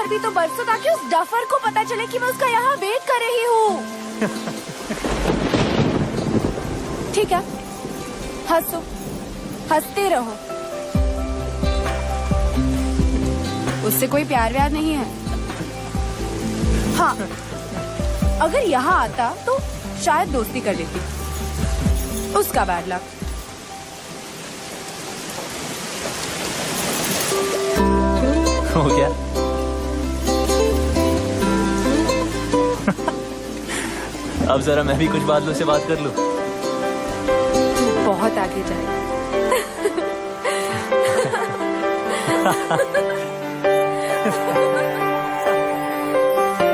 भी तो बरसों ताकि उस डफर को पता चले कि मैं उसका यहाँ वेट कर रही हूँ। ठीक है, हंसो, हंसते रहो। उससे कोई प्यार व्यार नहीं है। हाँ, अगर यहाँ आता तो शायद दोस्ती कर लेती। उसका बैड लक। हो गया। अब जरा मैं भी कुछ बादलों से बात कर लूं। तू बहुत आगे जाए।